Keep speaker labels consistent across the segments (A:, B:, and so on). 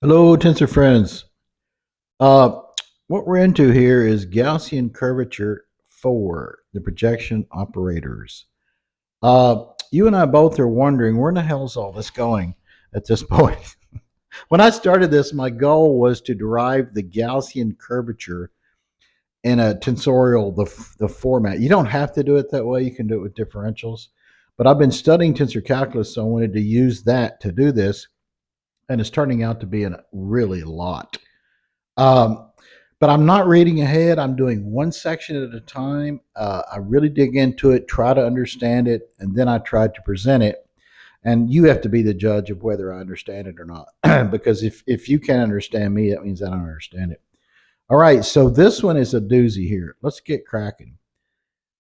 A: Hello, tensor friends. Uh, what we're into here is Gaussian curvature 4, the projection operators. You and I both are wondering where in the hell is all this going at this point? When I started this, my goal was to derive the Gaussian curvature in a tensorial, the format. You don't have to do it that way. You can do it with differentials. But I've been studying tensor calculus, so I wanted to use that to do this, and it's turning out to be a really lot. Um, but I'm not reading ahead. I'm doing one section at a time. I really dig into it, try to understand it, and then I try to present it. And you have to be the judge of whether I understand it or not. Because if you can't understand me, that means I don't understand it. All right, so this one is a doozy here. Let's get cracking.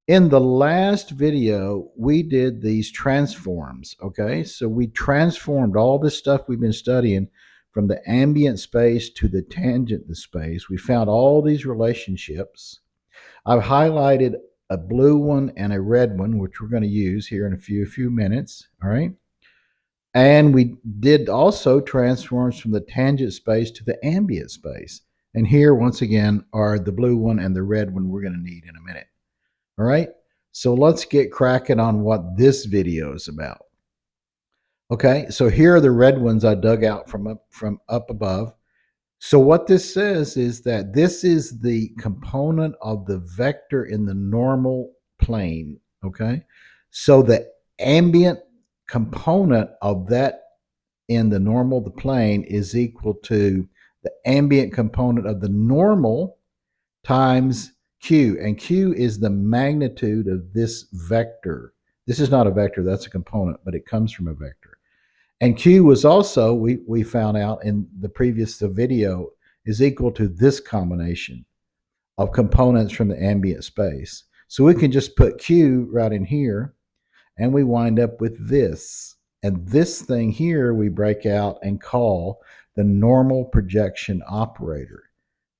A: In the last video, we did these transforms, okay? So we transformed all this stuff we've been studying from the ambient space to the tangent space. We found all these relationships. I've highlighted a blue one and a red one, which we're going to use here in a few minutes, all right? And we did also transforms from the tangent space to the ambient space. And here, once again, are the blue one and the red one we're going to need in a minute. All right. So let's get cracking on what this video is about. Okay. So here are the red ones I dug out from up above. So what this says is that this is the component of the vector in the normal plane. Okay. So the ambient component of that in the normal, the plane, is equal to the ambient component of the normal times q, and q is the magnitude of this vector. This is not a vector, that's a component, but it comes from a vector. And q was also, we found out in the previous video, is equal to this combination of components from the ambient space. So we can just put q right in here, and we wind up with this. And this thing here we break out and call the normal projection operator,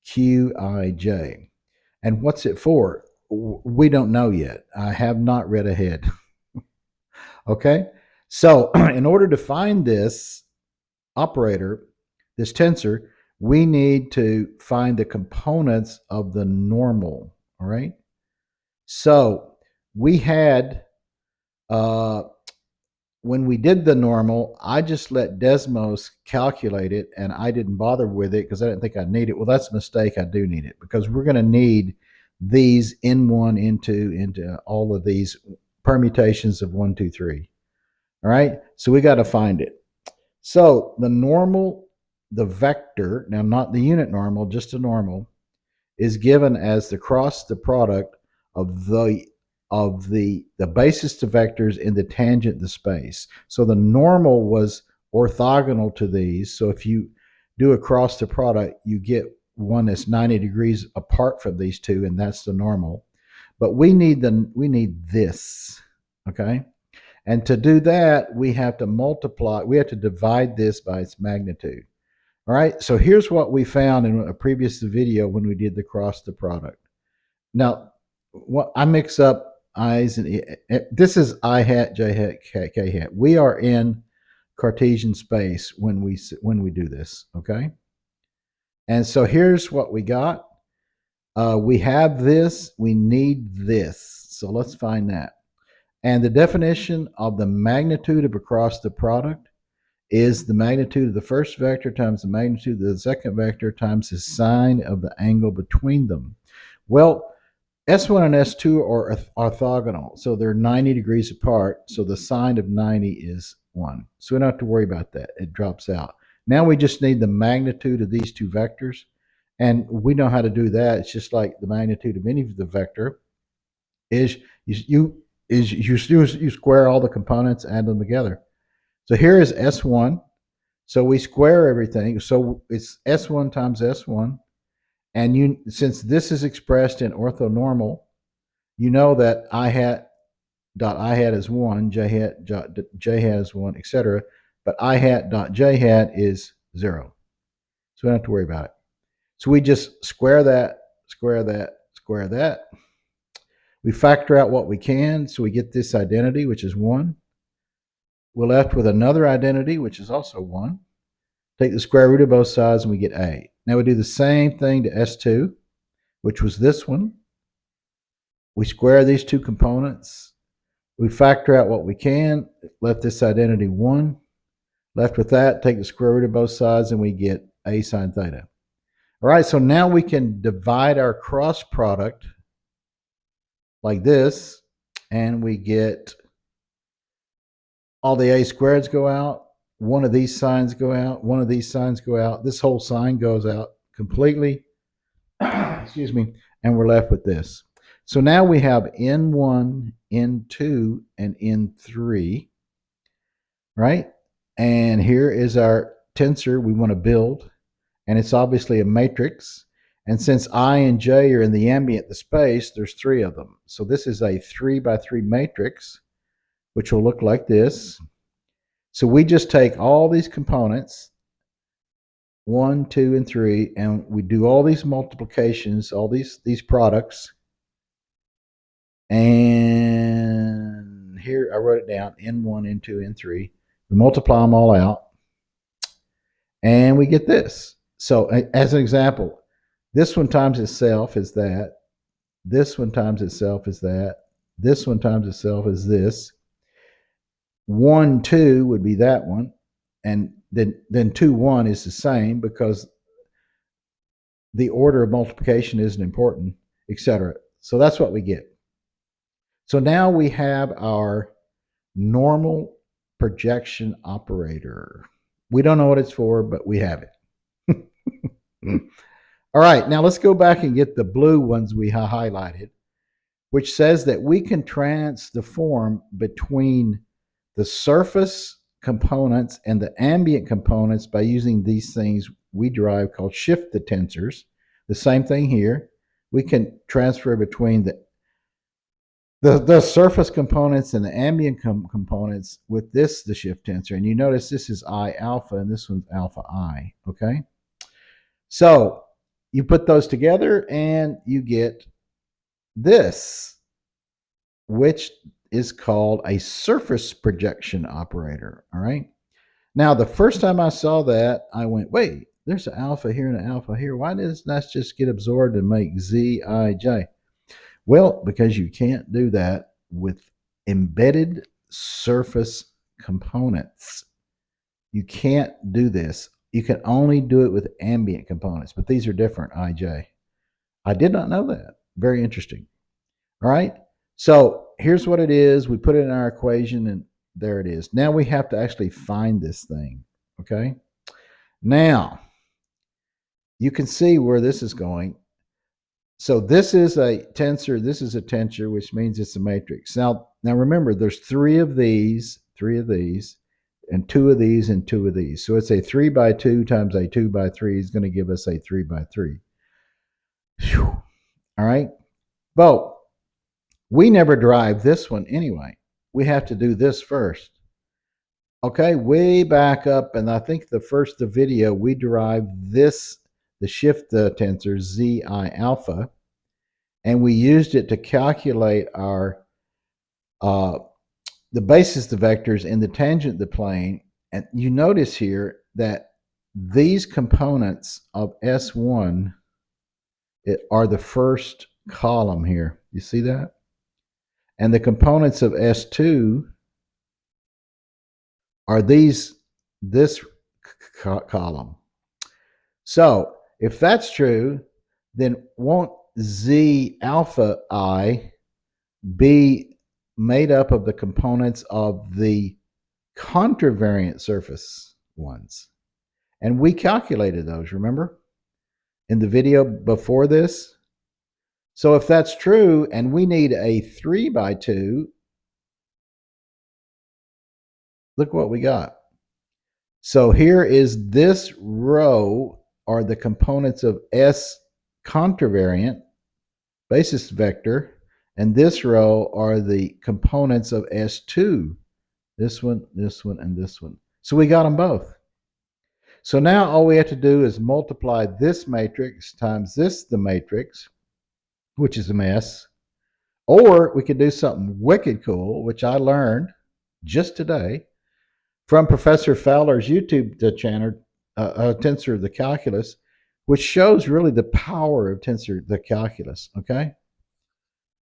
A: Qij. And what's it for? We don't know yet. I have not read ahead. Okay. So, in order to find this operator, this tensor, we need to find the components of the normal. All right. So, we had, uh, when we did the normal, I just let Desmos calculate it and I didn't bother with it because I didn't think I'd need it. Well, that's a mistake. I do need it because we're going to need these N1, N2, into all of these permutations of 1, 2, 3. All right. So we got to find it. So the normal, the vector, now not the unit normal, just a normal, is given as the cross the product of the basis to vectors in the tangent to space. So the normal was orthogonal to these. So if you do a cross the product, you get one that's 90 degrees apart from these two, and that's the normal. But we need this, okay? And to do that, we have to multiply, we have to divide this by its magnitude. All right, so here's what we found in a previous video when we did the cross the product. Now, what I mix up i's and this is I hat, j hat, k hat. We are in Cartesian space when we do this, okay? And so here's what we got. We have this. We need this. So let's find that. And the definition of the magnitude of across the product is the magnitude of the first vector times the magnitude of the second vector times the sine of the angle between them. Well, S1 and S2 are orthogonal, so they're 90 degrees apart, so the sine of 90 is 1. So we don't have to worry about that. It drops out. Now we just need the magnitude of these two vectors, and we know how to do that. It's just like the magnitude of any of the vector is you square all the components, add them together. So here is S1. So we square everything. So it's S1 times S1. And since this is expressed in orthonormal, you know that I hat dot I hat is 1, J hat dot J hat is 1, etc. But I hat dot J hat is 0. So we don't have to worry about it. So we just square that, square that, square that. We factor out what we can, so we get this identity, which is 1. We're left with another identity, which is also 1, Take the square root of both sides and we get A. Now we do the same thing to S2, which was this one. We square these two components. We factor out what we can. Left this identity 1. Left with that, take the square root of both sides and we get A sine theta. All right, so now we can divide our cross product like this, and we get all the A squareds go out, one of these signs go out, one of these signs go out, this whole sign goes out completely, excuse me, and we're left with this. So now we have N1, N2, and N3, right? And here is our tensor we want to build, and it's obviously a matrix. And since I and J are in the ambient, the space, there's 3 of them. So this is a 3 by 3 matrix, which will look like this. So we just take all these components, 1, 2, and 3, and we do all these multiplications, all these products. And here I wrote it down, N1, N2, N3. We multiply them all out, and we get this. So as an example, this one times itself is that. This one times itself is that. This one times itself is this. 1, 2 would be that one. And then 2, 1 is the same because the order of multiplication isn't important, etc. So that's what we get. So now we have our normal projection operator. We don't know what it's for, but we have it. All right, now let's go back and get the blue ones we highlighted, which says that we can transform between the surface components and the ambient components by using these things we derive called shift the tensors. The same thing here. We can transfer between the surface components and the ambient components with the shift tensor. And you notice this is I alpha and this one's alpha I, okay? So you put those together and you get this, which is called a surface projection operator, all right? Now, the first time I saw that, I went, wait, there's an alpha here and an alpha here. Why doesn't that just get absorbed and make Zij? Well, because you can't do that with embedded surface components. You can't do this. You can only do it with ambient components, but these are different, Ij. I did not know that. Very interesting. All right. So here's what it is. We put it in our equation, and there it is. Now we have to actually find this thing. Okay. Now you can see where this is going. So this is a tensor. This is a tensor, which means it's a matrix. Now remember, there's 3 of these, and 2 of these, and 2 of these. So it's a 3 by 2 times a 2 by 3 is going to give us a 3 by 3. Whew. All right. Well, we never derive this one anyway. We have to do this first. Okay, way back up, and I think the first video, we derived this, the shift tensor, Zi alpha, and we used it to calculate our the basis of the vectors in the tangent of the plane. And you notice here that these components of S1 are the first column here. You see that? And the components of S2 are this column. So if that's true, then won't Z alpha I be made up of the components of the contravariant surface ones? And we calculated those, remember? In the video before this. So if that's true, and we need a 3 by 2, look what we got. So here is this row are the components of S contravariant basis vector, and this row are the components of S2. This one, and this one. So we got them both. So now all we have to do is multiply this matrix times the matrix, which is a mess. Or we could do something wicked cool, which I learned just today from Professor Fowler's YouTube channel, tensor of the calculus, which shows really the power of tensor the calculus. Okay.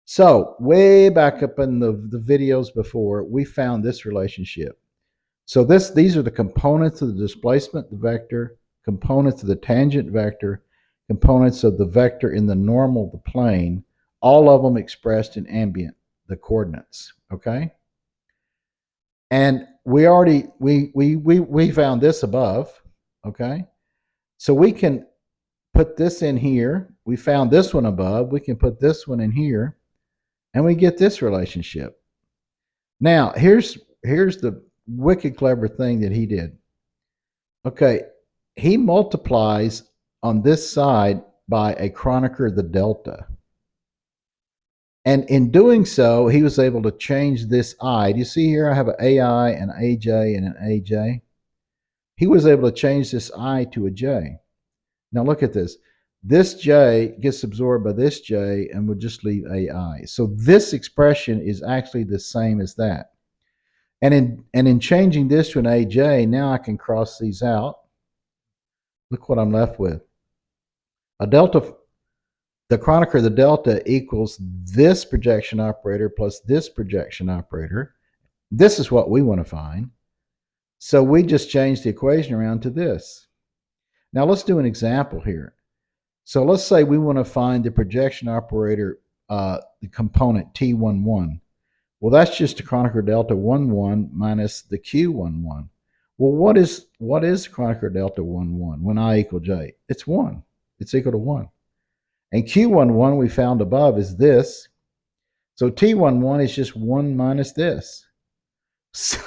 A: So way back up in the videos before, we found this relationship. So these are the components of the displacement, the vector, components of the tangent vector, components of the vector in the normal of the plane, all of them expressed in ambient, the coordinates. Okay. And we already we found this above. Okay. So we can put this in here. We found this one above. We can put this one in here, and we get this relationship. Now, here's the wicked clever thing that he did. Okay, he multiplies on this side by a Kronecker the delta. And in doing so, he was able to change this I. Do you see here I have an AI, an AJ, and an AJ? He was able to change this I to a J. Now look at this. This J gets absorbed by this J and would just leave AI. So this expression is actually the same as that. And in changing this to an AJ, now I can cross these out. Look what I'm left with. A delta, the Kronecker, the delta equals this projection operator plus this projection operator. This is what we want to find. So we just change the equation around to this. Now let's do an example here. So let's say we want to find the projection operator, the component T11. Well, that's just the Kronecker delta 11 minus the Q11. Well, what is Kronecker delta 11 when I equal J? It's 1. It's equal to 1. And Q11 we found above is this. So T11 is just 1 minus this. So,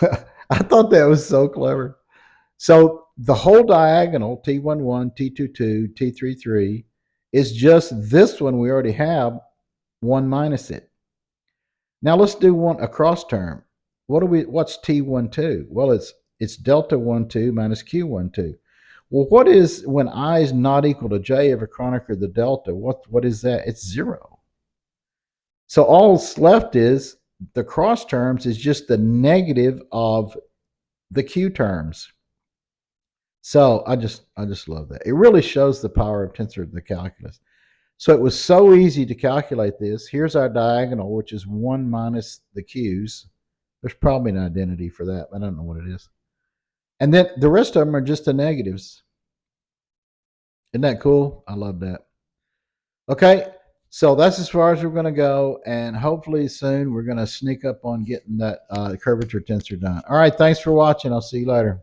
A: I thought that was so clever. So the whole diagonal, T11, T22, T33, is just this one we already have, 1 minus it. Now let's do a cross term. What's T12? Well, it's delta 12 minus Q12. Well, what is when I is not equal to J of a Kronecker the delta? What is that? It's 0. So all's left is the cross terms is just the negative of the Q terms. So I just love that. It really shows the power of tensor the calculus. So it was so easy to calculate this. Here's our diagonal, which is 1 minus the Q's. There's probably an identity for that. I don't know what it is. And then the rest of them are just the negatives. Isn't that cool? I love that. Okay, so that's as far as we're going to go. And hopefully soon we're going to sneak up on getting that curvature tensor done. All right, thanks for watching. I'll see you later.